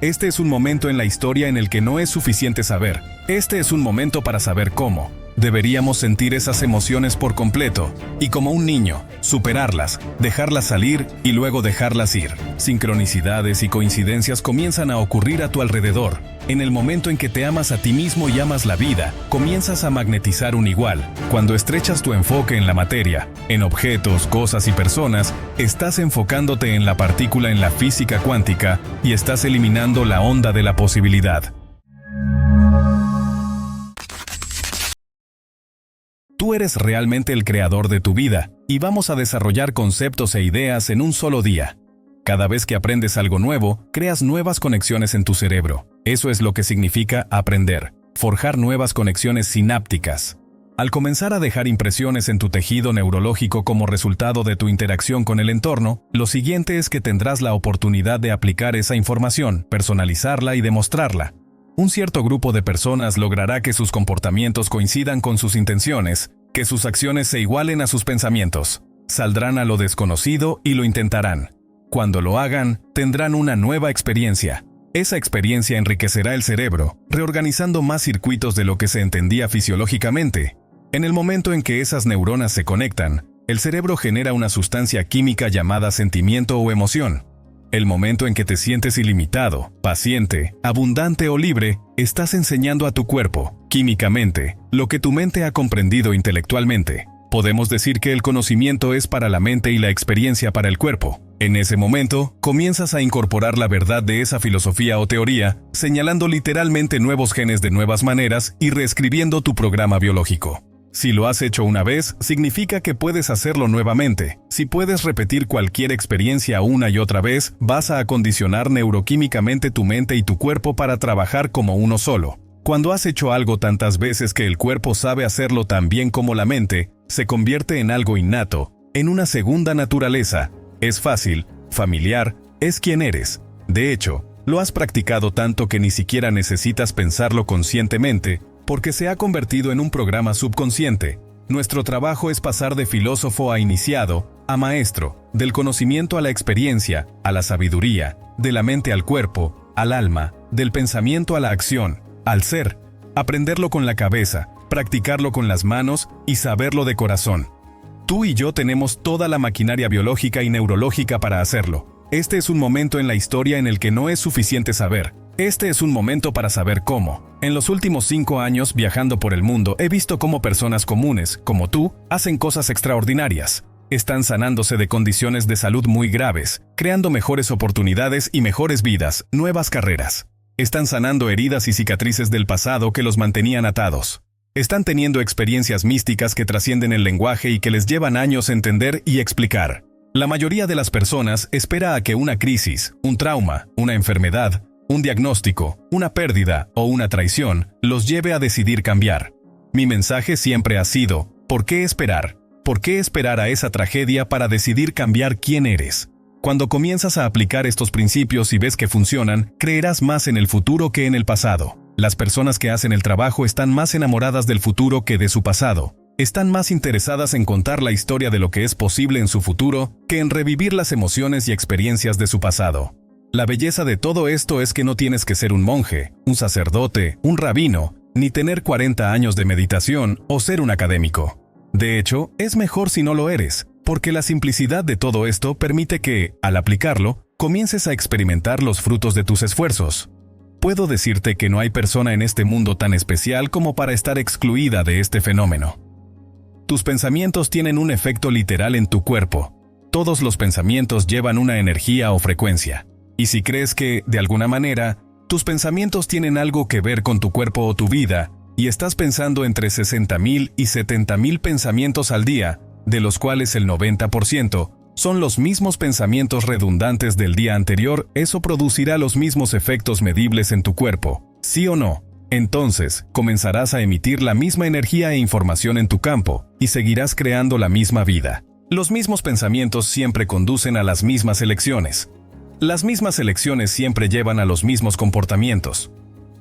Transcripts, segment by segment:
Este es un momento en la historia en el que no es suficiente saber. Este es un momento para saber cómo. Deberíamos sentir esas emociones por completo, y como un niño, superarlas, dejarlas salir y luego dejarlas ir. Sincronicidades y coincidencias comienzan a ocurrir a tu alrededor. En el momento en que te amas a ti mismo y amas la vida, comienzas a magnetizar un igual. Cuando estrechas tu enfoque en la materia, en objetos, cosas y personas, estás enfocándote en la partícula en la física cuántica y estás eliminando la onda de la posibilidad. Tú eres realmente el creador de tu vida, y vamos a desarrollar conceptos e ideas en un solo día. Cada vez que aprendes algo nuevo, creas nuevas conexiones en tu cerebro. Eso es lo que significa aprender, forjar nuevas conexiones sinápticas. Al comenzar a dejar impresiones en tu tejido neurológico como resultado de tu interacción con el entorno, lo siguiente es que tendrás la oportunidad de aplicar esa información, personalizarla y demostrarla. Un cierto grupo de personas logrará que sus comportamientos coincidan con sus intenciones, que sus acciones se igualen a sus pensamientos. Saldrán a lo desconocido y lo intentarán. Cuando lo hagan, tendrán una nueva experiencia. Esa experiencia enriquecerá el cerebro, reorganizando más circuitos de lo que se entendía fisiológicamente. En el momento en que esas neuronas se conectan, el cerebro genera una sustancia química llamada sentimiento o emoción. El momento en que te sientes ilimitado, paciente, abundante o libre, estás enseñando a tu cuerpo, químicamente, lo que tu mente ha comprendido intelectualmente. Podemos decir que el conocimiento es para la mente y la experiencia para el cuerpo. En ese momento, comienzas a incorporar la verdad de esa filosofía o teoría, señalando literalmente nuevos genes de nuevas maneras y reescribiendo tu programa biológico. Si lo has hecho una vez, significa que puedes hacerlo nuevamente. Si puedes repetir cualquier experiencia una y otra vez, vas a acondicionar neuroquímicamente tu mente y tu cuerpo para trabajar como uno solo. Cuando has hecho algo tantas veces que el cuerpo sabe hacerlo tan bien como la mente, se convierte en algo innato, en una segunda naturaleza. Es fácil, familiar, es quien eres. De hecho, lo has practicado tanto que ni siquiera necesitas pensarlo conscientemente, porque se ha convertido en un programa subconsciente. Nuestro trabajo es pasar de filósofo a iniciado, a maestro, del conocimiento a la experiencia, a la sabiduría, de la mente al cuerpo, al alma, del pensamiento a la acción, al ser, aprenderlo con la cabeza, practicarlo con las manos y saberlo de corazón. Tú y yo tenemos toda la maquinaria biológica y neurológica para hacerlo. Este es un momento en la historia en el que no es suficiente saber. Este es un momento para saber cómo. En los últimos 5 años viajando por el mundo he visto cómo personas comunes, como tú, hacen cosas extraordinarias. Están sanándose de condiciones de salud muy graves, creando mejores oportunidades y mejores vidas, nuevas carreras. Están sanando heridas y cicatrices del pasado que los mantenían atados. Están teniendo experiencias místicas que trascienden el lenguaje y que les llevan años entender y explicar. La mayoría de las personas espera a que una crisis, un trauma, una enfermedad, un diagnóstico, una pérdida o una traición los lleve a decidir cambiar. Mi mensaje siempre ha sido, ¿por qué esperar? ¿Por qué esperar a esa tragedia para decidir cambiar quién eres? Cuando comienzas a aplicar estos principios y ves que funcionan, creerás más en el futuro que en el pasado. Las personas que hacen el trabajo están más enamoradas del futuro que de su pasado. Están más interesadas en contar la historia de lo que es posible en su futuro que en revivir las emociones y experiencias de su pasado. La belleza de todo esto es que no tienes que ser un monje, un sacerdote, un rabino, ni tener 40 años de meditación o ser un académico. De hecho, es mejor si no lo eres, porque la simplicidad de todo esto permite que, al aplicarlo, comiences a experimentar los frutos de tus esfuerzos. Puedo decirte que no hay persona en este mundo tan especial como para estar excluida de este fenómeno. Tus pensamientos tienen un efecto literal en tu cuerpo. Todos los pensamientos llevan una energía o frecuencia. Y si crees que, de alguna manera, tus pensamientos tienen algo que ver con tu cuerpo o tu vida, y estás pensando entre 60,000 y 70,000 pensamientos al día, de los cuales el 90% son los mismos pensamientos redundantes del día anterior, eso producirá los mismos efectos medibles en tu cuerpo, ¿sí o no? Entonces, comenzarás a emitir la misma energía e información en tu campo, y seguirás creando la misma vida. Los mismos pensamientos siempre conducen a las mismas elecciones. Las mismas elecciones siempre llevan a los mismos comportamientos.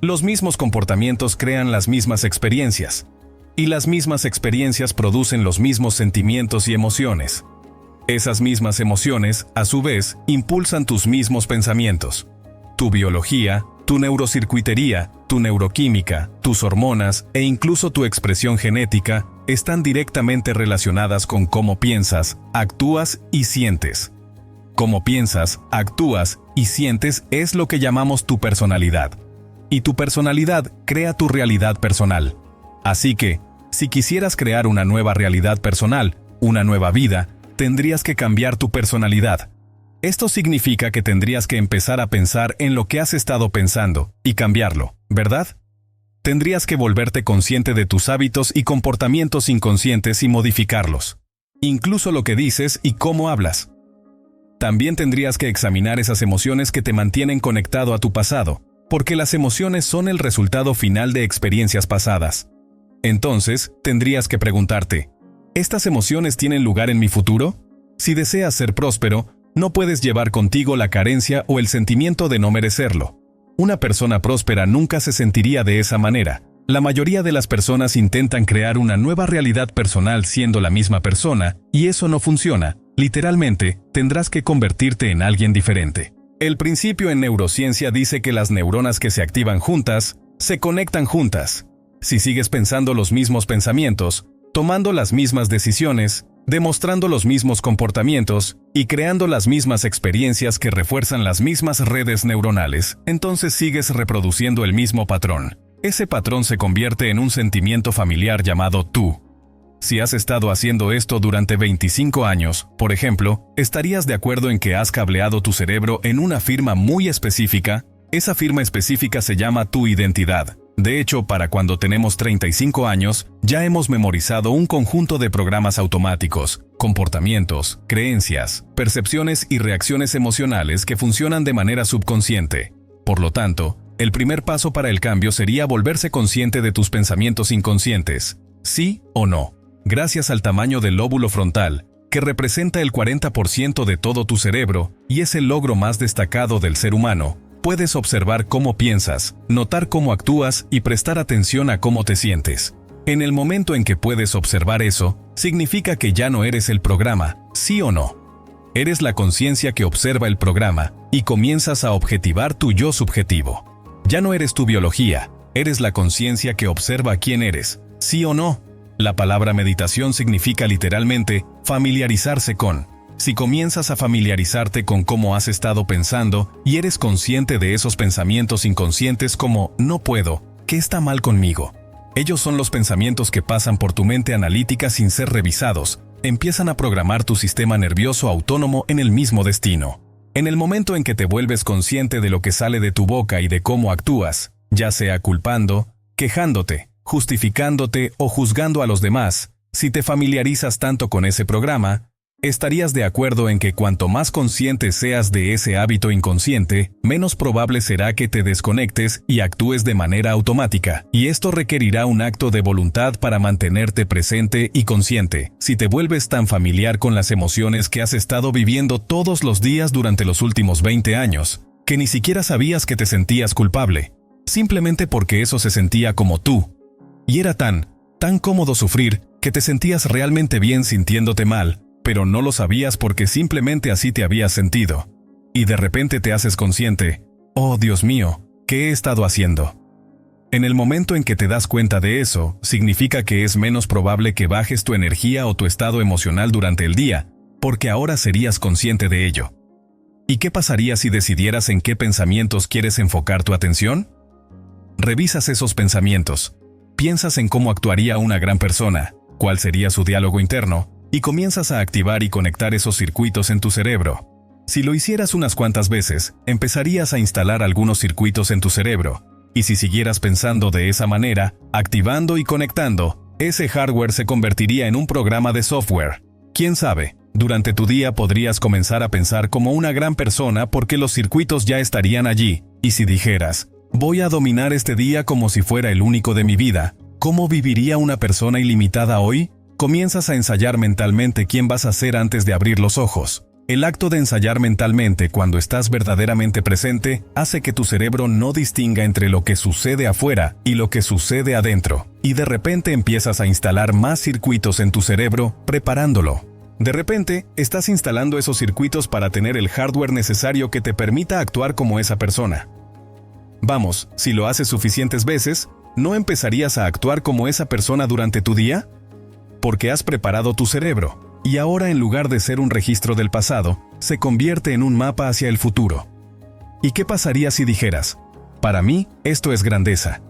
Los mismos comportamientos crean las mismas experiencias. Y las mismas experiencias producen los mismos sentimientos y emociones. Esas mismas emociones, a su vez, impulsan tus mismos pensamientos. Tu biología, tu neurocircuitería, tu neuroquímica, tus hormonas e incluso tu expresión genética están directamente relacionadas con cómo piensas, actúas y sientes. Cómo piensas, actúas y sientes es lo que llamamos tu personalidad. Y tu personalidad crea tu realidad personal. Así que, si quisieras crear una nueva realidad personal, una nueva vida, tendrías que cambiar tu personalidad. Esto significa que tendrías que empezar a pensar en lo que has estado pensando y cambiarlo, ¿verdad? Tendrías que volverte consciente de tus hábitos y comportamientos inconscientes y modificarlos. Incluso lo que dices y cómo hablas. También tendrías que examinar esas emociones que te mantienen conectado a tu pasado, porque las emociones son el resultado final de experiencias pasadas. Entonces, tendrías que preguntarte, ¿estas emociones tienen lugar en mi futuro? Si deseas ser próspero, no puedes llevar contigo la carencia o el sentimiento de no merecerlo. Una persona próspera nunca se sentiría de esa manera. La mayoría de las personas intentan crear una nueva realidad personal siendo la misma persona, y eso no funciona. Literalmente, tendrás que convertirte en alguien diferente. El principio en neurociencia dice que las neuronas que se activan juntas, se conectan juntas. Si sigues pensando los mismos pensamientos, tomando las mismas decisiones, demostrando los mismos comportamientos y creando las mismas experiencias que refuerzan las mismas redes neuronales, entonces sigues reproduciendo el mismo patrón. Ese patrón se convierte en un sentimiento familiar llamado tú. Si has estado haciendo esto durante 25 años, por ejemplo, ¿estarías de acuerdo en que has cableado tu cerebro en una firma muy específica? Esa firma específica se llama tu identidad. De hecho, para cuando tenemos 35 años, ya hemos memorizado un conjunto de programas automáticos, comportamientos, creencias, percepciones y reacciones emocionales que funcionan de manera subconsciente. Por lo tanto, el primer paso para el cambio sería volverse consciente de tus pensamientos inconscientes, ¿sí o no? Gracias al tamaño del lóbulo frontal, que representa el 40% de todo tu cerebro y es el logro más destacado del ser humano, puedes observar cómo piensas, notar cómo actúas y prestar atención a cómo te sientes. En el momento en que puedes observar eso, significa que ya no eres el programa, ¿sí o no? Eres la conciencia que observa el programa y comienzas a objetivar tu yo subjetivo. Ya no eres tu biología, eres la conciencia que observa quién eres, ¿sí o no? La palabra meditación significa literalmente familiarizarse con. Si comienzas a familiarizarte con cómo has estado pensando y eres consciente de esos pensamientos inconscientes como no puedo, ¿qué está mal conmigo? Ellos son los pensamientos que pasan por tu mente analítica sin ser revisados, empiezan a programar tu sistema nervioso autónomo en el mismo destino. En el momento en que te vuelves consciente de lo que sale de tu boca y de cómo actúas, ya sea culpando, quejándote, justificándote o juzgando a los demás, si te familiarizas tanto con ese programa, estarías de acuerdo en que cuanto más consciente seas de ese hábito inconsciente, menos probable será que te desconectes y actúes de manera automática, y esto requerirá un acto de voluntad para mantenerte presente y consciente. Si te vuelves tan familiar con las emociones que has estado viviendo todos los días durante los últimos 20 años, que ni siquiera sabías que te sentías culpable, simplemente porque eso se sentía como tú. Y era tan cómodo sufrir, que te sentías realmente bien sintiéndote mal, pero no lo sabías porque simplemente así te habías sentido. Y de repente te haces consciente, oh Dios mío, ¿qué he estado haciendo? En el momento en que te das cuenta de eso, significa que es menos probable que bajes tu energía o tu estado emocional durante el día, porque ahora serías consciente de ello. ¿Y qué pasaría si decidieras en qué pensamientos quieres enfocar tu atención? Revisas esos pensamientos. Piensas en cómo actuaría una gran persona, cuál sería su diálogo interno, y comienzas a activar y conectar esos circuitos en tu cerebro. Si lo hicieras unas cuantas veces, empezarías a instalar algunos circuitos en tu cerebro, y si siguieras pensando de esa manera, activando y conectando, ese hardware se convertiría en un programa de software. ¿Quién sabe? Durante tu día podrías comenzar a pensar como una gran persona porque los circuitos ya estarían allí, y si dijeras, voy a dominar este día como si fuera el único de mi vida, ¿cómo viviría una persona ilimitada hoy? Comienzas a ensayar mentalmente quién vas a ser antes de abrir los ojos. El acto de ensayar mentalmente cuando estás verdaderamente presente hace que tu cerebro no distinga entre lo que sucede afuera y lo que sucede adentro, y de repente empiezas a instalar más circuitos en tu cerebro, preparándolo. De repente, estás instalando esos circuitos para tener el hardware necesario que te permita actuar como esa persona. Vamos, si lo haces suficientes veces, ¿no empezarías a actuar como esa persona durante tu día? Porque has preparado tu cerebro, y ahora en lugar de ser un registro del pasado, se convierte en un mapa hacia el futuro. ¿Y qué pasaría si dijeras, para mí, esto es grandeza?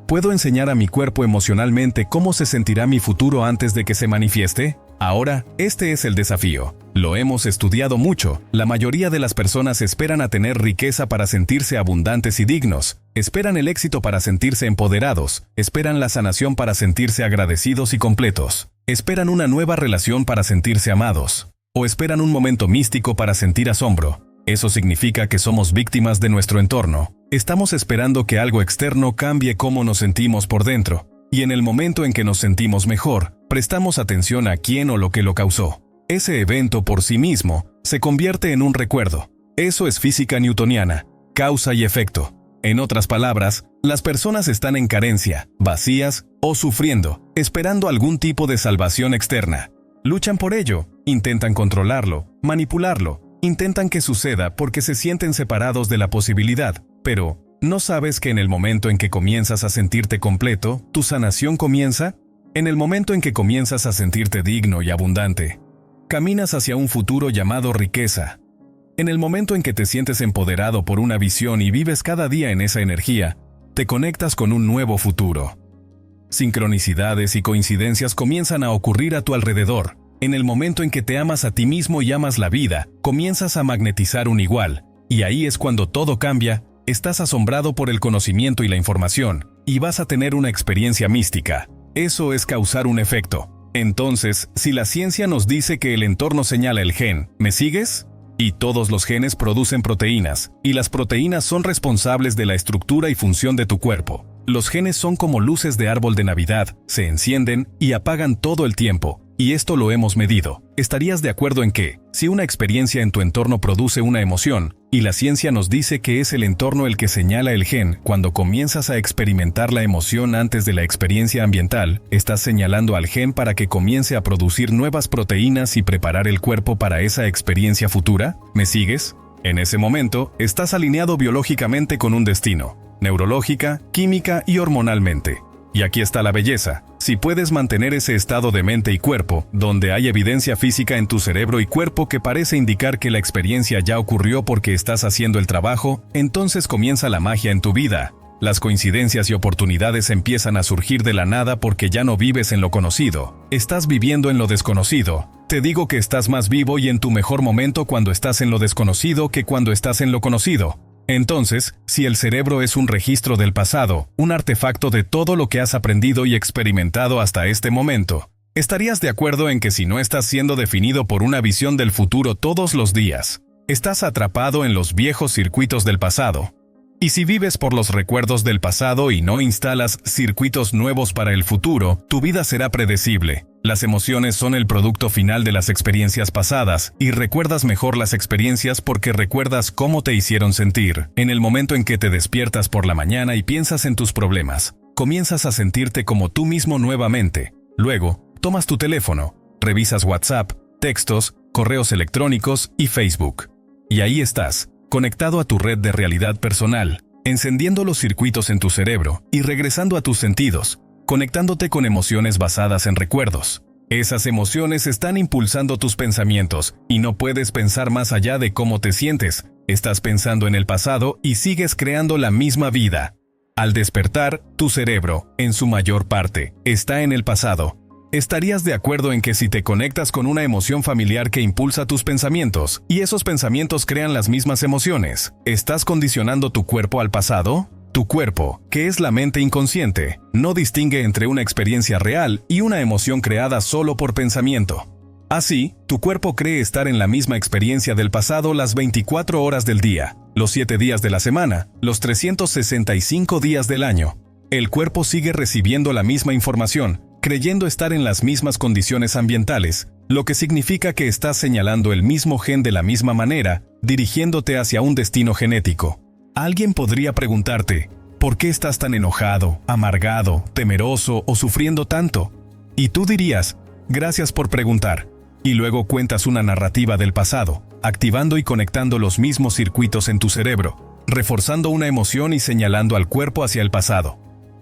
¿Puedo enseñar a mi cuerpo emocionalmente cómo se sentirá mi futuro antes de que se manifieste? Ahora, este es el desafío. Lo hemos estudiado mucho. La mayoría de las personas esperan a tener riqueza para sentirse abundantes y dignos. Esperan el éxito para sentirse empoderados. Esperan la sanación para sentirse agradecidos y completos. Esperan una nueva relación para sentirse amados. O esperan un momento místico para sentir asombro. Eso significa que somos víctimas de nuestro entorno. Estamos esperando que algo externo cambie cómo nos sentimos por dentro. Y en el momento en que nos sentimos mejor, prestamos atención a quién o lo que lo causó. Ese evento por sí mismo se convierte en un recuerdo. Eso es física newtoniana, causa y efecto. En otras palabras, las personas están en carencia, vacías o sufriendo, esperando algún tipo de salvación externa. Luchan por ello, intentan controlarlo, manipularlo, intentan que suceda porque se sienten separados de la posibilidad, pero ¿no sabes que en el momento en que comienzas a sentirte completo, tu sanación comienza? En el momento en que comienzas a sentirte digno y abundante, caminas hacia un futuro llamado riqueza. En el momento en que te sientes empoderado por una visión y vives cada día en esa energía, te conectas con un nuevo futuro. Sincronicidades y coincidencias comienzan a ocurrir a tu alrededor. En el momento en que te amas a ti mismo y amas la vida, comienzas a magnetizar un igual. Y ahí es cuando todo cambia. Estás asombrado por el conocimiento y la información, y vas a tener una experiencia mística. Eso es causar un efecto. Entonces, si la ciencia nos dice que el entorno señala el gen, ¿me sigues? Y todos los genes producen proteínas, y las proteínas son responsables de la estructura y función de tu cuerpo. Los genes son como luces de árbol de Navidad, se encienden y apagan todo el tiempo. Y esto lo hemos medido. ¿Estarías de acuerdo en que, si una experiencia en tu entorno produce una emoción, y la ciencia nos dice que es el entorno el que señala el gen, cuando comienzas a experimentar la emoción antes de la experiencia ambiental, estás señalando al gen para que comience a producir nuevas proteínas y preparar el cuerpo para esa experiencia futura? ¿Me sigues? En ese momento, estás alineado biológicamente con un destino, neurológica, química y hormonalmente. Y aquí está la belleza. Si puedes mantener ese estado de mente y cuerpo, donde hay evidencia física en tu cerebro y cuerpo que parece indicar que la experiencia ya ocurrió porque estás haciendo el trabajo, entonces comienza la magia en tu vida. Las coincidencias y oportunidades empiezan a surgir de la nada porque ya no vives en lo conocido. Estás viviendo en lo desconocido. Te digo que estás más vivo y en tu mejor momento cuando estás en lo desconocido que cuando estás en lo conocido. Entonces, si el cerebro es un registro del pasado, un artefacto de todo lo que has aprendido y experimentado hasta este momento, ¿estarías de acuerdo en que si no estás siendo definido por una visión del futuro todos los días, estás atrapado en los viejos circuitos del pasado? Y si vives por los recuerdos del pasado y no instalas circuitos nuevos para el futuro, tu vida será predecible. Las emociones son el producto final de las experiencias pasadas, y recuerdas mejor las experiencias porque recuerdas cómo te hicieron sentir. En el momento en que te despiertas por la mañana y piensas en tus problemas, comienzas a sentirte como tú mismo nuevamente. Luego, tomas tu teléfono, revisas WhatsApp, textos, correos electrónicos y Facebook. Y ahí estás, conectado a tu red de realidad personal, encendiendo los circuitos en tu cerebro y regresando a tus sentidos, conectándote con emociones basadas en recuerdos. Esas emociones están impulsando tus pensamientos y no puedes pensar más allá de cómo te sientes. Estás pensando en el pasado y sigues creando la misma vida. Al despertar, tu cerebro, en su mayor parte, está en el pasado. ¿Estarías de acuerdo en que si te conectas con una emoción familiar que impulsa tus pensamientos, y esos pensamientos crean las mismas emociones, estás condicionando tu cuerpo al pasado? Tu cuerpo, que es la mente inconsciente, no distingue entre una experiencia real y una emoción creada solo por pensamiento. Así, tu cuerpo cree estar en la misma experiencia del pasado las 24 horas del día, los 7 días de la semana, los 365 días del año. El cuerpo sigue recibiendo la misma información, creyendo estar en las mismas condiciones ambientales, lo que significa que estás señalando el mismo gen de la misma manera, dirigiéndote hacia un destino genético. Alguien podría preguntarte, ¿por qué estás tan enojado, amargado, temeroso o sufriendo tanto? Y tú dirías, gracias por preguntar. Y luego cuentas una narrativa del pasado, activando y conectando los mismos circuitos en tu cerebro, reforzando una emoción y señalando al cuerpo hacia el pasado.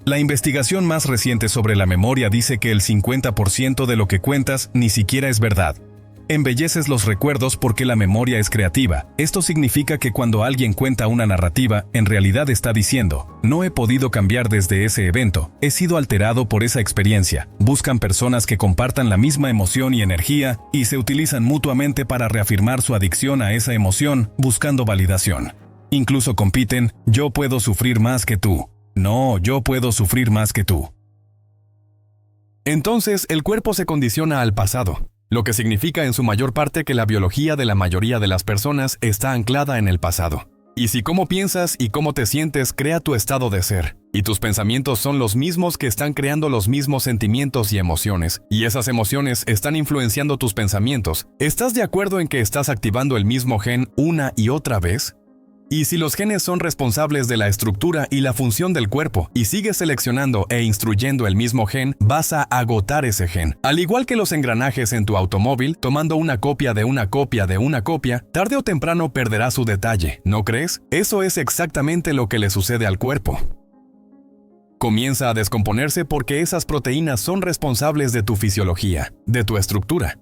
La investigación más reciente sobre la memoria dice que el 50% de lo que cuentas ni siquiera es verdad. Embelleces los recuerdos porque la memoria es creativa. Esto significa que cuando alguien cuenta una narrativa, en realidad está diciendo, no he podido cambiar desde ese evento, he sido alterado por esa experiencia. Buscan personas que compartan la misma emoción y energía y se utilizan mutuamente para reafirmar su adicción a esa emoción, buscando validación. Incluso compiten, yo puedo sufrir más que tú. No, yo puedo sufrir más que tú. Entonces, el cuerpo se condiciona al pasado, lo que significa en su mayor parte que la biología de la mayoría de las personas está anclada en el pasado. Y si cómo piensas y cómo te sientes crea tu estado de ser, y tus pensamientos son los mismos que están creando los mismos sentimientos y emociones, y esas emociones están influenciando tus pensamientos, ¿estás de acuerdo en que estás activando el mismo gen una y otra vez? Y si los genes son responsables de la estructura y la función del cuerpo, y sigues seleccionando e instruyendo el mismo gen, vas a agotar ese gen. Al igual que los engranajes en tu automóvil, tomando una copia de una copia de una copia, tarde o temprano perderá su detalle, ¿no crees? Eso es exactamente lo que le sucede al cuerpo. Comienza a descomponerse porque esas proteínas son responsables de tu fisiología, de tu estructura.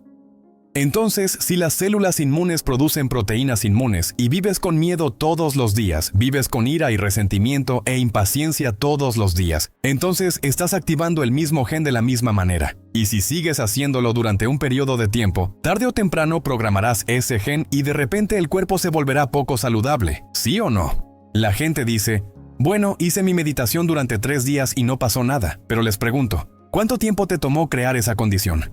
Entonces, si las células inmunes producen proteínas inmunes y vives con miedo todos los días, vives con ira y resentimiento e impaciencia todos los días, entonces estás activando el mismo gen de la misma manera. Y si sigues haciéndolo durante un periodo de tiempo, tarde o temprano programarás ese gen y de repente el cuerpo se volverá poco saludable, ¿sí o no? La gente dice, bueno, hice mi meditación durante 3 días y no pasó nada, pero les pregunto, ¿cuánto tiempo te tomó crear esa condición?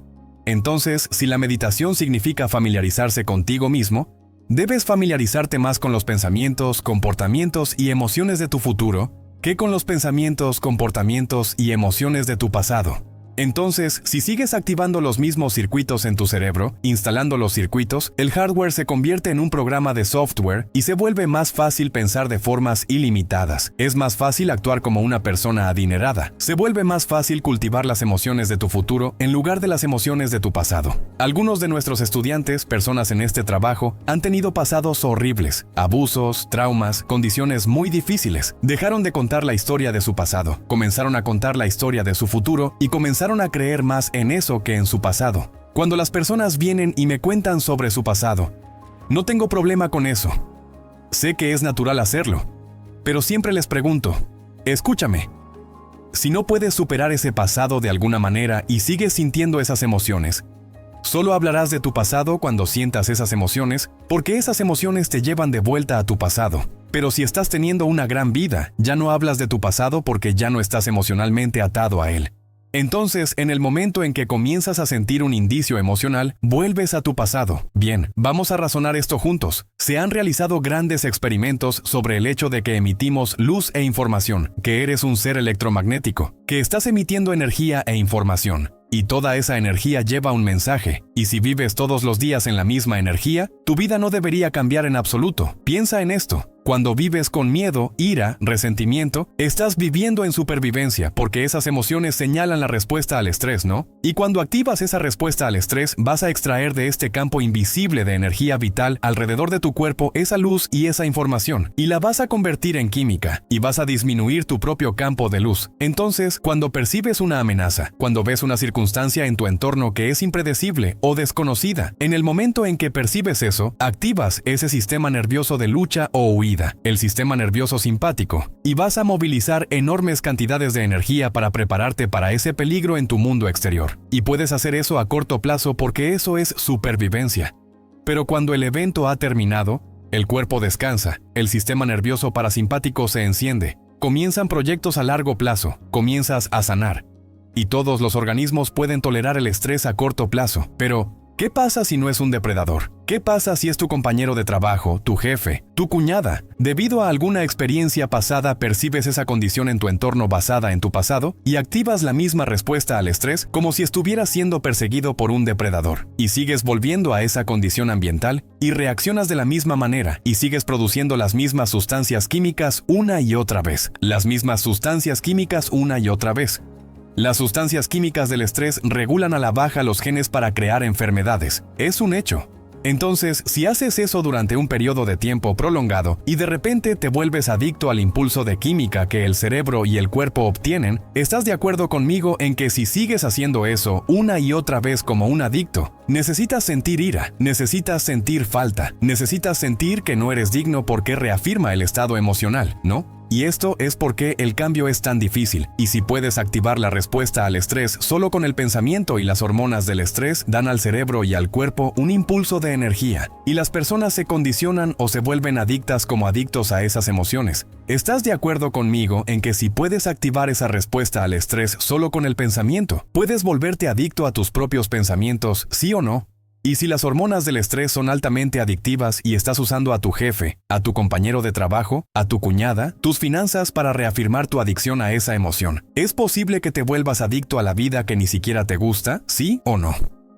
Entonces, si la meditación significa familiarizarse contigo mismo, debes familiarizarte más con los pensamientos, comportamientos y emociones de tu futuro que con los pensamientos, comportamientos y emociones de tu pasado. Entonces, si sigues activando los mismos circuitos en tu cerebro, instalando los circuitos, el hardware se convierte en un programa de software y se vuelve más fácil pensar de formas ilimitadas. Es más fácil actuar como una persona adinerada. Se vuelve más fácil cultivar las emociones de tu futuro en lugar de las emociones de tu pasado. Algunos de nuestros estudiantes, personas en este trabajo, han tenido pasados horribles, abusos, traumas, condiciones muy difíciles. Dejaron de contar la historia de su pasado, comenzaron a contar la historia de su futuro y comenzaron a creer más en eso que en su pasado. Cuando las personas vienen y me cuentan sobre su pasado, no tengo problema con eso. Sé que es natural hacerlo, pero siempre les pregunto, escúchame, si no puedes superar ese pasado de alguna manera y sigues sintiendo esas emociones, solo hablarás de tu pasado cuando sientas esas emociones, porque esas emociones te llevan de vuelta a tu pasado. Pero si estás teniendo una gran vida, ya no hablas de tu pasado porque ya no estás emocionalmente atado a él. Entonces, en el momento en que comienzas a sentir un indicio emocional, vuelves a tu pasado. Bien, vamos a razonar esto juntos. Se han realizado grandes experimentos sobre el hecho de que emitimos luz e información, que eres un ser electromagnético, que estás emitiendo energía e información. Y toda esa energía lleva un mensaje, y si vives todos los días en la misma energía, tu vida no debería cambiar en absoluto. Piensa en esto. Cuando vives con miedo, ira, resentimiento, estás viviendo en supervivencia porque esas emociones señalan la respuesta al estrés, ¿no? Y cuando activas esa respuesta al estrés, vas a extraer de este campo invisible de energía vital alrededor de tu cuerpo esa luz y esa información, y la vas a convertir en química, y vas a disminuir tu propio campo de luz. Entonces, cuando percibes una amenaza, cuando ves una circunstancia en tu entorno que es impredecible o desconocida, en el momento en que percibes eso, activas ese sistema nervioso de lucha o huida, el sistema nervioso simpático, y vas a movilizar enormes cantidades de energía para prepararte para ese peligro en tu mundo exterior. Y puedes hacer eso a corto plazo porque eso es supervivencia. Pero cuando el evento ha terminado, el cuerpo descansa, el sistema nervioso parasimpático se enciende, comienzan proyectos a largo plazo, comienzas a sanar. Y todos los organismos pueden tolerar el estrés a corto plazo, pero ¿qué pasa si no es un depredador? ¿Qué pasa si es tu compañero de trabajo, tu jefe, tu cuñada? Debido a alguna experiencia pasada percibes esa condición en tu entorno basada en tu pasado y activas la misma respuesta al estrés como si estuvieras siendo perseguido por un depredador. Y sigues volviendo a esa condición ambiental y reaccionas de la misma manera y sigues produciendo las mismas sustancias químicas una y otra vez. Las mismas sustancias químicas una y otra vez. Las sustancias químicas del estrés regulan a la baja los genes para crear enfermedades. Es un hecho. Entonces, si haces eso durante un periodo de tiempo prolongado y de repente te vuelves adicto al impulso de química que el cerebro y el cuerpo obtienen, ¿estás de acuerdo conmigo en que si sigues haciendo eso una y otra vez como un adicto, necesitas sentir ira, necesitas sentir falta, necesitas sentir que no eres digno porque reafirma el estado emocional, ¿no? Y esto es porque el cambio es tan difícil, y si puedes activar la respuesta al estrés solo con el pensamiento y las hormonas del estrés dan al cerebro y al cuerpo un impulso de energía, y las personas se condicionan o se vuelven adictas como adictos a esas emociones. ¿Estás de acuerdo conmigo en que si puedes activar esa respuesta al estrés solo con el pensamiento, puedes volverte adicto a tus propios pensamientos, sí o no? Y si las hormonas del estrés son altamente adictivas y estás usando a tu jefe, a tu compañero de trabajo, a tu cuñada, tus finanzas para reafirmar tu adicción a esa emoción, ¿es posible que te vuelvas adicto a la vida que ni siquiera te gusta, sí o no?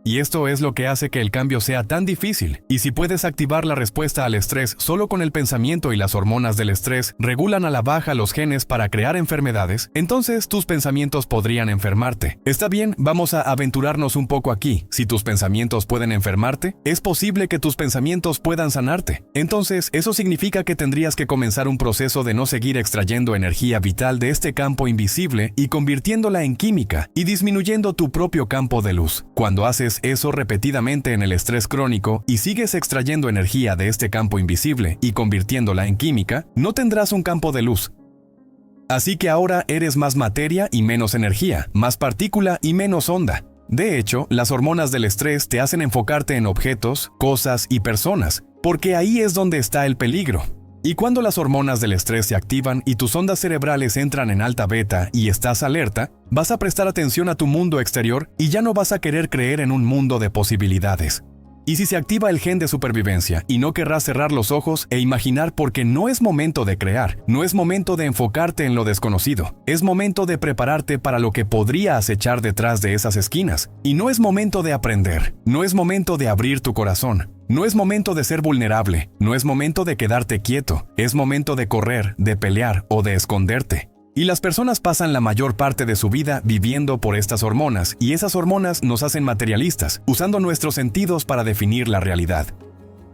Y esto es lo que hace que el cambio sea tan difícil. Y si puedes activar la respuesta al estrés solo con el pensamiento y las hormonas del estrés regulan a la baja los genes para crear enfermedades, entonces tus pensamientos podrían enfermarte. Está bien, vamos a aventurarnos un poco aquí. Si tus pensamientos pueden enfermarte, es posible que tus pensamientos puedan sanarte. Entonces, eso significa que tendrías que comenzar un proceso de no seguir extrayendo energía vital de este campo invisible y convirtiéndola en química y disminuyendo tu propio campo de luz. Cuando haces eso repetidamente en el estrés crónico y sigues extrayendo energía de este campo invisible y convirtiéndola en química, no tendrás un campo de luz. Así que ahora eres más materia y menos energía, más partícula y menos onda. De hecho, las hormonas del estrés te hacen enfocarte en objetos, cosas y personas, porque ahí es donde está el peligro. Y cuando las hormonas del estrés se activan y tus ondas cerebrales entran en alta beta y estás alerta, vas a prestar atención a tu mundo exterior y ya no vas a querer creer en un mundo de posibilidades. Y si se activa el gen de supervivencia y no querrás cerrar los ojos e imaginar porque no es momento de crear, no es momento de enfocarte en lo desconocido, es momento de prepararte para lo que podría acechar detrás de esas esquinas. Y no es momento de aprender, no es momento de abrir tu corazón. No es momento de ser vulnerable, no es momento de quedarte quieto, es momento de correr, de pelear o de esconderte. Y las personas pasan la mayor parte de su vida viviendo por estas hormonas, y esas hormonas nos hacen materialistas, usando nuestros sentidos para definir la realidad.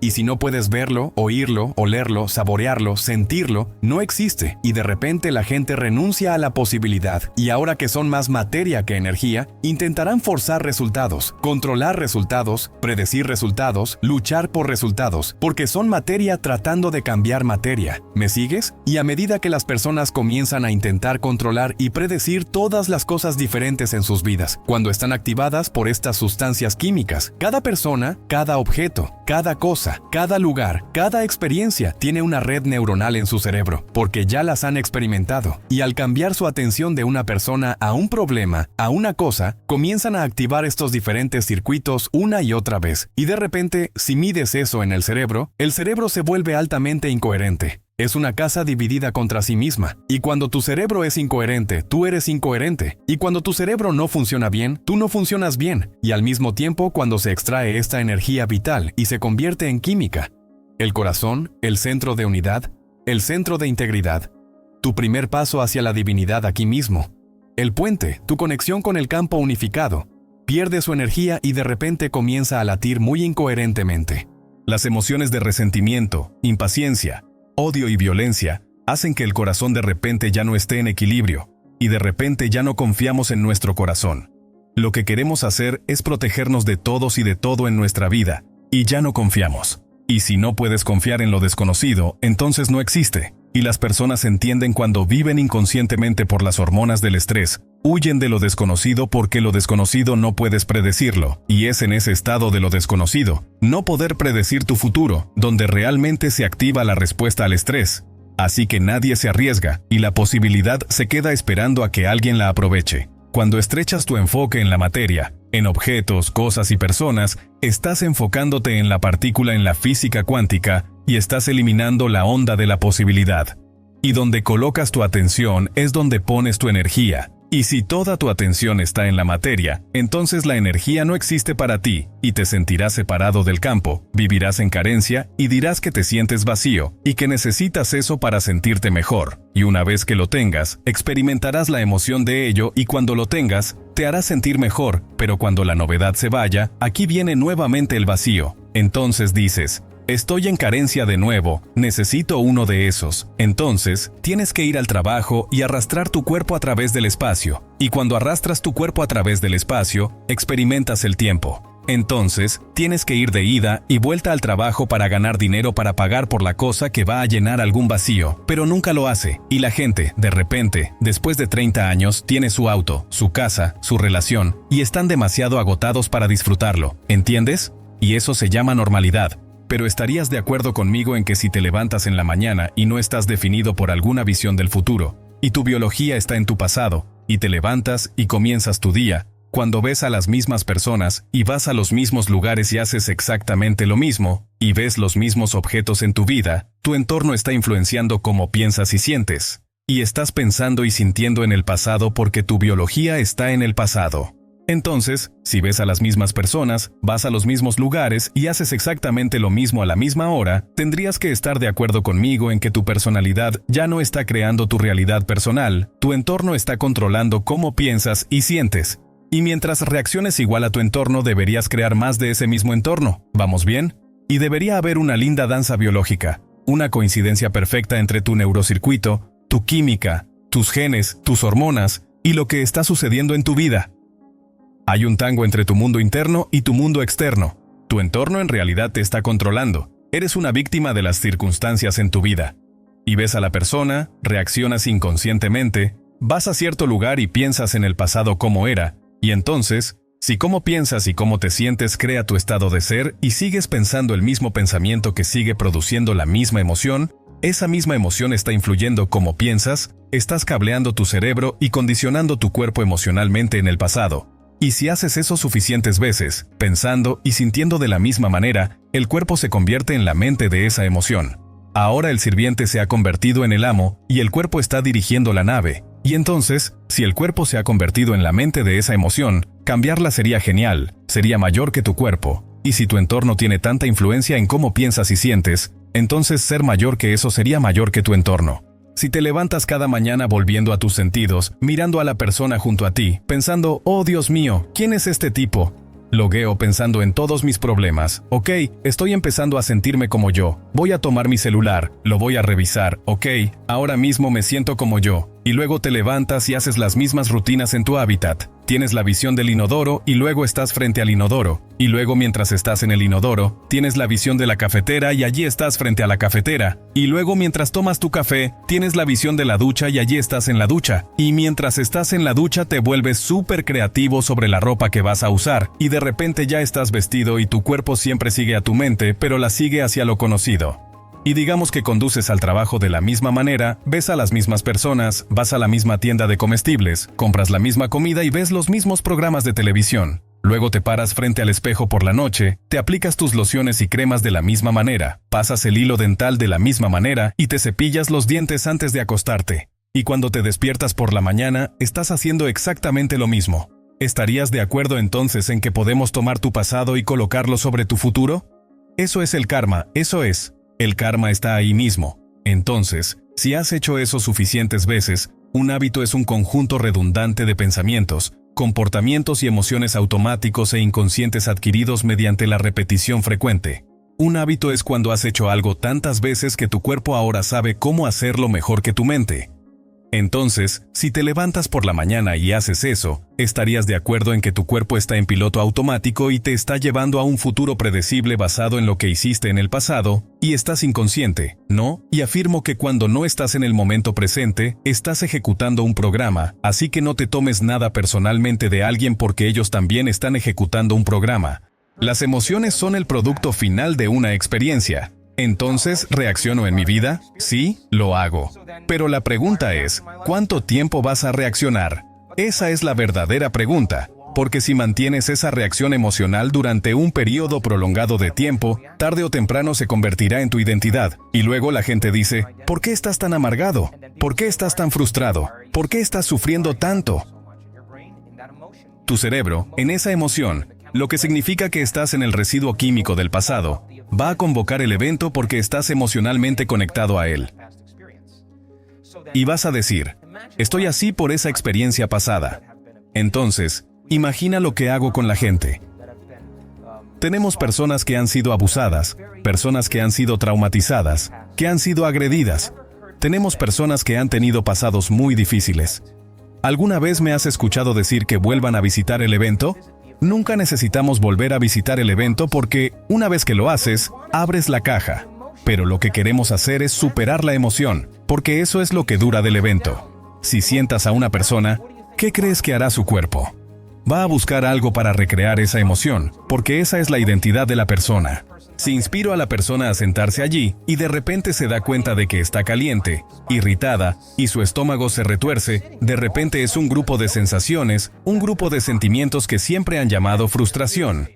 Y si no puedes verlo, oírlo, olerlo, saborearlo, sentirlo, no existe, y de repente la gente renuncia a la posibilidad, y ahora que son más materia que energía, intentarán forzar resultados, controlar resultados, predecir resultados, luchar por resultados, porque son materia tratando de cambiar materia. ¿Me sigues? Y a medida que las personas comienzan a intentar controlar y predecir todas las cosas diferentes en sus vidas, cuando están activadas por estas sustancias químicas, cada persona, cada objeto, cada cosa, cada lugar, cada experiencia tiene una red neuronal en su cerebro, porque ya las han experimentado. Y al cambiar su atención de una persona a un problema, a una cosa, comienzan a activar estos diferentes circuitos una y otra vez. Y de repente, si mides eso en el cerebro se vuelve altamente incoherente. Es una casa dividida contra sí misma. Y cuando tu cerebro es incoherente, tú eres incoherente. Y cuando tu cerebro no funciona bien, tú no funcionas bien. Y al mismo tiempo, cuando se extrae esta energía vital y se convierte en química, el corazón, el centro de unidad, el centro de integridad, tu primer paso hacia la divinidad aquí mismo, el puente, tu conexión con el campo unificado, pierde su energía y de repente comienza a latir muy incoherentemente. Las emociones de resentimiento, impaciencia, odio y violencia hacen que el corazón de repente ya no esté en equilibrio, y de repente ya no confiamos en nuestro corazón. Lo que queremos hacer es protegernos de todos y de todo en nuestra vida, y ya no confiamos. Y si no puedes confiar en lo desconocido, entonces no existe. Y las personas entienden cuando viven inconscientemente por las hormonas del estrés, huyen de lo desconocido porque lo desconocido no puedes predecirlo, y es en ese estado de lo desconocido, no poder predecir tu futuro, donde realmente se activa la respuesta al estrés. Así que nadie se arriesga, y la posibilidad se queda esperando a que alguien la aproveche. Cuando estrechas tu enfoque en la materia, en objetos, cosas y personas, estás enfocándote en la partícula en la física cuántica y estás eliminando la onda de la posibilidad. Y donde colocas tu atención es donde pones tu energía, Y si toda tu atención está en la materia, entonces la energía no existe para ti, y te sentirás separado del campo, vivirás en carencia y dirás que te sientes vacío, y que necesitas eso para sentirte mejor. Y una vez que lo tengas, experimentarás la emoción de ello y cuando lo tengas, te harás sentir mejor, pero cuando la novedad se vaya, aquí viene nuevamente el vacío. Entonces dices, estoy en carencia de nuevo, necesito uno de esos. Entonces, tienes que ir al trabajo y arrastrar tu cuerpo a través del espacio. Y cuando arrastras tu cuerpo a través del espacio, experimentas el tiempo. Entonces, tienes que ir de ida y vuelta al trabajo para ganar dinero para pagar por la cosa que va a llenar algún vacío, pero nunca lo hace. Y la gente, de repente, después de 30 años, tiene su auto, su casa, su relación, y están demasiado agotados para disfrutarlo. ¿Entiendes? Y eso se llama normalidad. Pero estarías de acuerdo conmigo en que si te levantas en la mañana y no estás definido por alguna visión del futuro, y tu biología está en tu pasado, y te levantas y comienzas tu día, cuando ves a las mismas personas y vas a los mismos lugares y haces exactamente lo mismo, y ves los mismos objetos en tu vida, tu entorno está influenciando cómo piensas y sientes. Y estás pensando y sintiendo en el pasado porque tu biología está en el pasado. Entonces, si ves a las mismas personas, vas a los mismos lugares y haces exactamente lo mismo a la misma hora, tendrías que estar de acuerdo conmigo en que tu personalidad ya no está creando tu realidad personal, tu entorno está controlando cómo piensas y sientes. Y mientras reacciones igual a tu entorno, deberías crear más de ese mismo entorno. ¿Vamos bien? Y debería haber una linda danza biológica, una coincidencia perfecta entre tu neurocircuito, tu química, tus genes, tus hormonas y lo que está sucediendo en tu vida. Hay un tango entre tu mundo interno y tu mundo externo. Tu entorno en realidad te está controlando. Eres una víctima de las circunstancias en tu vida. Y ves a la persona, reaccionas inconscientemente, vas a cierto lugar y piensas en el pasado cómo era, y entonces, si cómo piensas y cómo te sientes crea tu estado de ser y sigues pensando el mismo pensamiento que sigue produciendo la misma emoción, esa misma emoción está influyendo cómo piensas, estás cableando tu cerebro y condicionando tu cuerpo emocionalmente en el pasado. Y si haces eso suficientes veces, pensando y sintiendo de la misma manera, el cuerpo se convierte en la mente de esa emoción. Ahora el sirviente se ha convertido en el amo y el cuerpo está dirigiendo la nave. Y entonces, si el cuerpo se ha convertido en la mente de esa emoción, cambiarla sería genial, sería mayor que tu cuerpo. Y si tu entorno tiene tanta influencia en cómo piensas y sientes, entonces ser mayor que eso sería mayor que tu entorno. Si te levantas cada mañana volviendo a tus sentidos, mirando a la persona junto a ti, pensando, oh Dios mío, ¿quién es este tipo? Logueo pensando en todos mis problemas. Ok, estoy empezando a sentirme como yo. Voy a tomar mi celular, lo voy a revisar. Ok, ahora mismo me siento como yo. Y luego te levantas y haces las mismas rutinas en tu hábitat. Tienes la visión del inodoro y luego estás frente al inodoro. Y luego mientras estás en el inodoro, tienes la visión de la cafetera y allí estás frente a la cafetera. Y luego mientras tomas tu café, tienes la visión de la ducha y allí estás en la ducha. Y mientras estás en la ducha te vuelves súper creativo sobre la ropa que vas a usar. Y de repente ya estás vestido y tu cuerpo siempre sigue a tu mente, pero la sigue hacia lo conocido. Y digamos que conduces al trabajo de la misma manera, ves a las mismas personas, vas a la misma tienda de comestibles, compras la misma comida y ves los mismos programas de televisión. Luego te paras frente al espejo por la noche, te aplicas tus lociones y cremas de la misma manera, pasas el hilo dental de la misma manera y te cepillas los dientes antes de acostarte. Y cuando te despiertas por la mañana, estás haciendo exactamente lo mismo. ¿Estarías de acuerdo entonces en que podemos tomar tu pasado y colocarlo sobre tu futuro? Eso es el karma, eso es. El karma está ahí mismo. Entonces, si has hecho eso suficientes veces, un hábito es un conjunto redundante de pensamientos, comportamientos y emociones automáticos e inconscientes adquiridos mediante la repetición frecuente. Un hábito es cuando has hecho algo tantas veces que tu cuerpo ahora sabe cómo hacerlo mejor que tu mente. Entonces, si te levantas por la mañana y haces eso, estarías de acuerdo en que tu cuerpo está en piloto automático y te está llevando a un futuro predecible basado en lo que hiciste en el pasado, y estás inconsciente, ¿no? Y afirmo que cuando no estás en el momento presente, estás ejecutando un programa, así que no te tomes nada personalmente de alguien porque ellos también están ejecutando un programa. Las emociones son el producto final de una experiencia. Entonces, ¿reacciono en mi vida? Sí, lo hago. Pero la pregunta es, ¿cuánto tiempo vas a reaccionar? Esa es la verdadera pregunta, porque si mantienes esa reacción emocional durante un periodo prolongado de tiempo, tarde o temprano se convertirá en tu identidad. Y luego la gente dice, ¿por qué estás tan amargado? ¿Por qué estás tan frustrado? ¿Por qué estás sufriendo tanto? Tu cerebro, en esa emoción, lo que significa que estás en el residuo químico del pasado, va a convocar el evento porque estás emocionalmente conectado a él. Y vas a decir, estoy así por esa experiencia pasada. Entonces, imagina lo que hago con la gente. Tenemos personas que han sido abusadas, personas que han sido traumatizadas, que han sido agredidas. Tenemos personas que han tenido pasados muy difíciles. ¿Alguna vez me has escuchado decir que vuelvan a visitar el evento? Nunca necesitamos volver a visitar el evento porque, una vez que lo haces, abres la caja. Pero lo que queremos hacer es superar la emoción, porque eso es lo que dura del evento. Si sientas a una persona, ¿qué crees que hará su cuerpo? Va a buscar algo para recrear esa emoción, porque esa es la identidad de la persona. Si inspiro a la persona a sentarse allí y de repente se da cuenta de que está caliente, irritada y su estómago se retuerce, de repente es un grupo de sensaciones, un grupo de sentimientos que siempre han llamado frustración.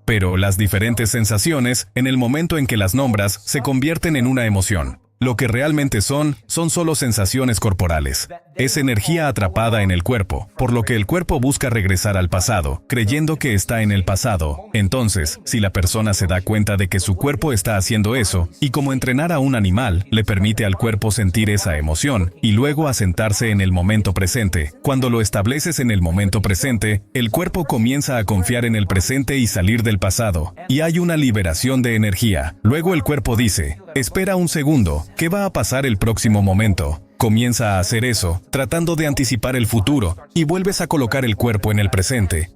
Pero las diferentes sensaciones, en el momento en que las nombras, se convierten en una emoción. Lo que realmente son solo sensaciones corporales. Es energía atrapada en el cuerpo, por lo que el cuerpo busca regresar al pasado, creyendo que está en el pasado. Entonces, si la persona se da cuenta de que su cuerpo está haciendo eso, y como entrenar a un animal, le permite al cuerpo sentir esa emoción, y luego asentarse en el momento presente. Cuando lo estableces en el momento presente, el cuerpo comienza a confiar en el presente y salir del pasado, y hay una liberación de energía. Luego el cuerpo dice, espera un segundo, ¿qué va a pasar el próximo momento? Comienza a hacer eso, tratando de anticipar el futuro, y vuelves a colocar el cuerpo en el presente.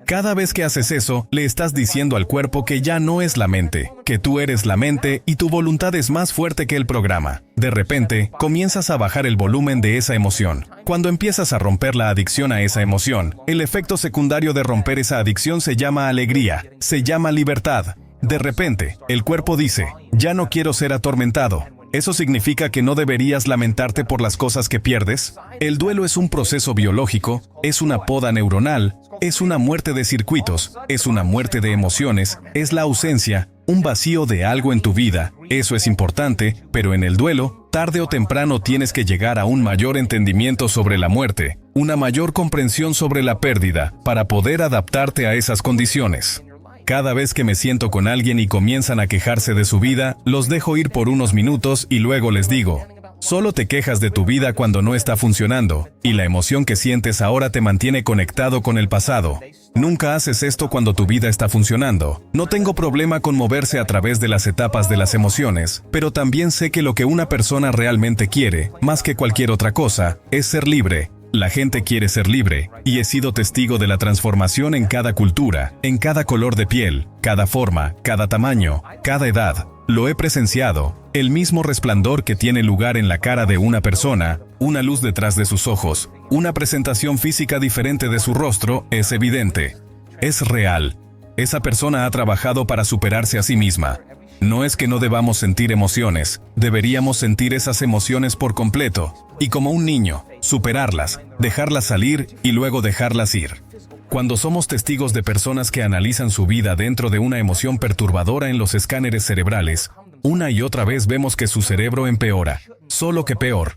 Cada vez que haces eso, le estás diciendo al cuerpo que ya no es la mente, que tú eres la mente y tu voluntad es más fuerte que el programa. De repente, comienzas a bajar el volumen de esa emoción. Cuando empiezas a romper la adicción a esa emoción, el efecto secundario de romper esa adicción se llama alegría, se llama libertad. De repente, el cuerpo dice, ya no quiero ser atormentado. ¿Eso significa que no deberías lamentarte por las cosas que pierdes? El duelo es un proceso biológico, es una poda neuronal, es una muerte de circuitos, es una muerte de emociones, es la ausencia, un vacío de algo en tu vida. Eso es importante, pero en el duelo, tarde o temprano tienes que llegar a un mayor entendimiento sobre la muerte, una mayor comprensión sobre la pérdida, para poder adaptarte a esas condiciones. Cada vez que me siento con alguien y comienzan a quejarse de su vida, los dejo ir por unos minutos y luego les digo, solo te quejas de tu vida cuando no está funcionando, y la emoción que sientes ahora te mantiene conectado con el pasado. Nunca haces esto cuando tu vida está funcionando. No tengo problema con moverse a través de las etapas de las emociones, pero también sé que lo que una persona realmente quiere, más que cualquier otra cosa, es ser libre. La gente quiere ser libre, y he sido testigo de la transformación en cada cultura, en cada color de piel, cada forma, cada tamaño, cada edad. Lo he presenciado, el mismo resplandor que tiene lugar en la cara de una persona, una luz detrás de sus ojos, una presentación física diferente de su rostro, es evidente. Es real. Esa persona ha trabajado para superarse a sí misma. No es que no debamos sentir emociones, deberíamos sentir esas emociones por completo, y como un niño, superarlas, dejarlas salir y luego dejarlas ir. Cuando somos testigos de personas que analizan su vida dentro de una emoción perturbadora en los escáneres cerebrales, una y otra vez vemos que su cerebro empeora, solo que peor.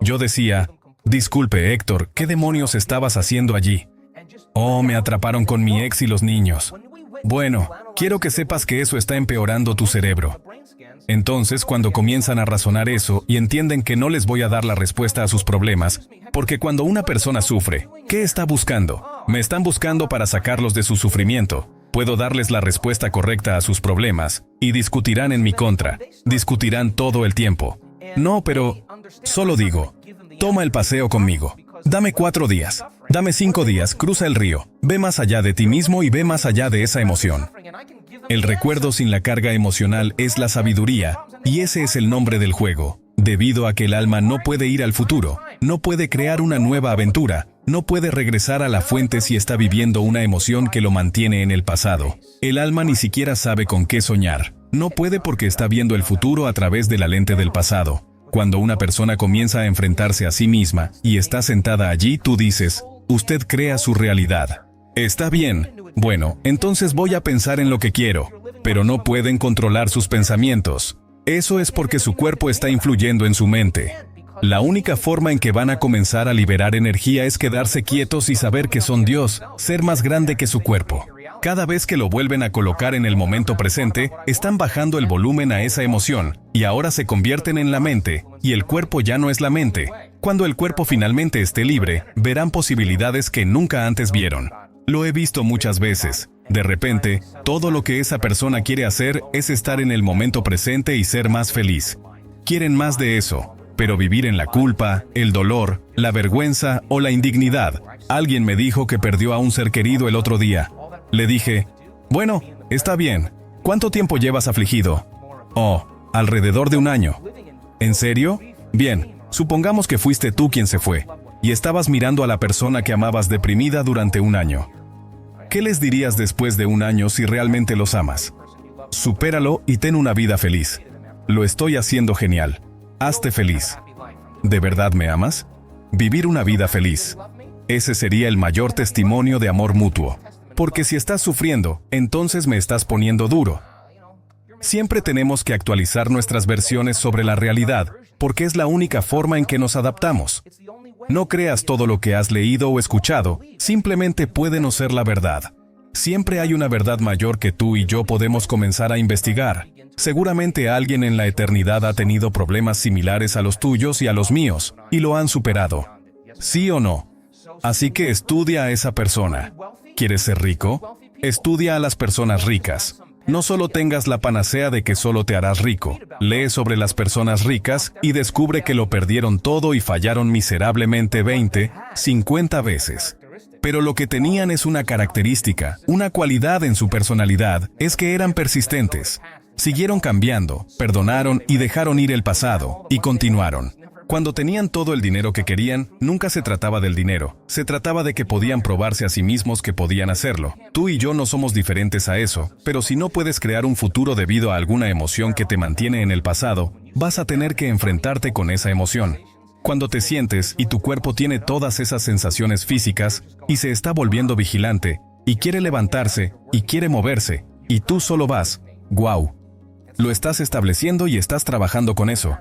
Yo decía, disculpe Héctor, ¿qué demonios estabas haciendo allí? Oh, me atraparon con mi ex y los niños. Bueno, quiero que sepas que eso está empeorando tu cerebro. Entonces, cuando comienzan a razonar eso y entienden que no les voy a dar la respuesta a sus problemas, porque cuando una persona sufre, ¿qué está buscando? Me están buscando para sacarlos de su sufrimiento. Puedo darles la respuesta correcta a sus problemas, y discutirán en mi contra. Discutirán todo el tiempo. No, pero solo digo, toma el paseo conmigo. Dame 4 días. Dame 5 días, cruza el río. Ve más allá de ti mismo y ve más allá de esa emoción. El recuerdo sin la carga emocional es la sabiduría, y ese es el nombre del juego. Debido a que el alma no puede ir al futuro, no puede crear una nueva aventura, no puede regresar a la fuente si está viviendo una emoción que lo mantiene en el pasado. El alma ni siquiera sabe con qué soñar. No puede porque está viendo el futuro a través de la lente del pasado. Cuando una persona comienza a enfrentarse a sí misma y está sentada allí, tú dices, usted crea su realidad. Está bien. Bueno, entonces voy a pensar en lo que quiero, pero no pueden controlar sus pensamientos. Eso es porque su cuerpo está influyendo en su mente. La única forma en que van a comenzar a liberar energía es quedarse quietos y saber que son Dios, ser más grande que su cuerpo. Cada vez que lo vuelven a colocar en el momento presente, están bajando el volumen a esa emoción, y ahora se convierten en la mente, y el cuerpo ya no es la mente. Cuando el cuerpo finalmente esté libre, verán posibilidades que nunca antes vieron. Lo he visto muchas veces. De repente, todo lo que esa persona quiere hacer es estar en el momento presente y ser más feliz. Quieren más de eso, pero vivir en la culpa, el dolor, la vergüenza o la indignidad. Alguien me dijo que perdió a un ser querido el otro día. Le dije, bueno, está bien. ¿Cuánto tiempo llevas afligido? Oh, alrededor de un año. ¿En serio? Bien, supongamos que fuiste tú quien se fue, y estabas mirando a la persona que amabas deprimida durante un año. ¿Qué les dirías después de un año si realmente los amas? Supéralo y ten una vida feliz. Lo estoy haciendo genial. Hazte feliz. ¿De verdad me amas? Vivir una vida feliz. Ese sería el mayor testimonio de amor mutuo. Porque si estás sufriendo, entonces me estás poniendo duro. Siempre tenemos que actualizar nuestras versiones sobre la realidad, porque es la única forma en que nos adaptamos. No creas todo lo que has leído o escuchado, simplemente puede no ser la verdad. Siempre hay una verdad mayor que tú y yo podemos comenzar a investigar. Seguramente alguien en la eternidad ha tenido problemas similares a los tuyos y a los míos, y lo han superado. ¿Sí o no? Así que estudia a esa persona. ¿Quieres ser rico? Estudia a las personas ricas. No solo tengas la panacea de que solo te harás rico. Lee sobre las personas ricas y descubre que lo perdieron todo y fallaron miserablemente 20, 50 veces. Pero lo que tenían es una característica, una cualidad en su personalidad, es que eran persistentes. Siguieron cambiando, perdonaron y dejaron ir el pasado, y continuaron. Cuando tenían todo el dinero que querían, nunca se trataba del dinero. Se trataba de que podían probarse a sí mismos que podían hacerlo. Tú y yo no somos diferentes a eso, pero si no puedes crear un futuro debido a alguna emoción que te mantiene en el pasado, vas a tener que enfrentarte con esa emoción. Cuando te sientes y tu cuerpo tiene todas esas sensaciones físicas y se está volviendo vigilante, y quiere levantarse, y quiere moverse, y tú solo vas, ¡guau! Lo estás estableciendo y estás trabajando con eso.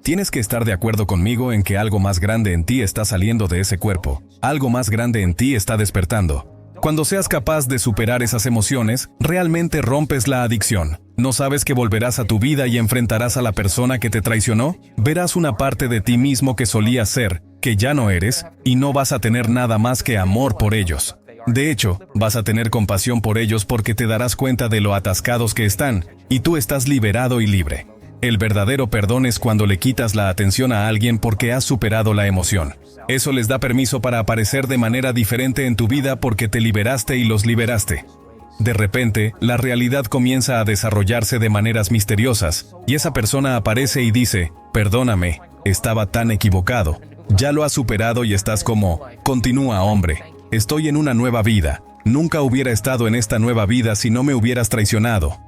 Tienes que estar de acuerdo conmigo en que algo más grande en ti está saliendo de ese cuerpo. Algo más grande en ti está despertando. Cuando seas capaz de superar esas emociones, realmente rompes la adicción. ¿No sabes que volverás a tu vida y enfrentarás a la persona que te traicionó? Verás una parte de ti mismo que solías ser, que ya no eres, y no vas a tener nada más que amor por ellos. De hecho, vas a tener compasión por ellos porque te darás cuenta de lo atascados que están, y tú estás liberado y libre. El verdadero perdón es cuando le quitas la atención a alguien porque has superado la emoción. Eso les da permiso para aparecer de manera diferente en tu vida porque te liberaste y los liberaste. De repente, la realidad comienza a desarrollarse de maneras misteriosas, y esa persona aparece y dice, perdóname, estaba tan equivocado. Ya lo has superado y estás como, continúa, hombre, estoy en una nueva vida. Nunca hubiera estado en esta nueva vida si no me hubieras traicionado.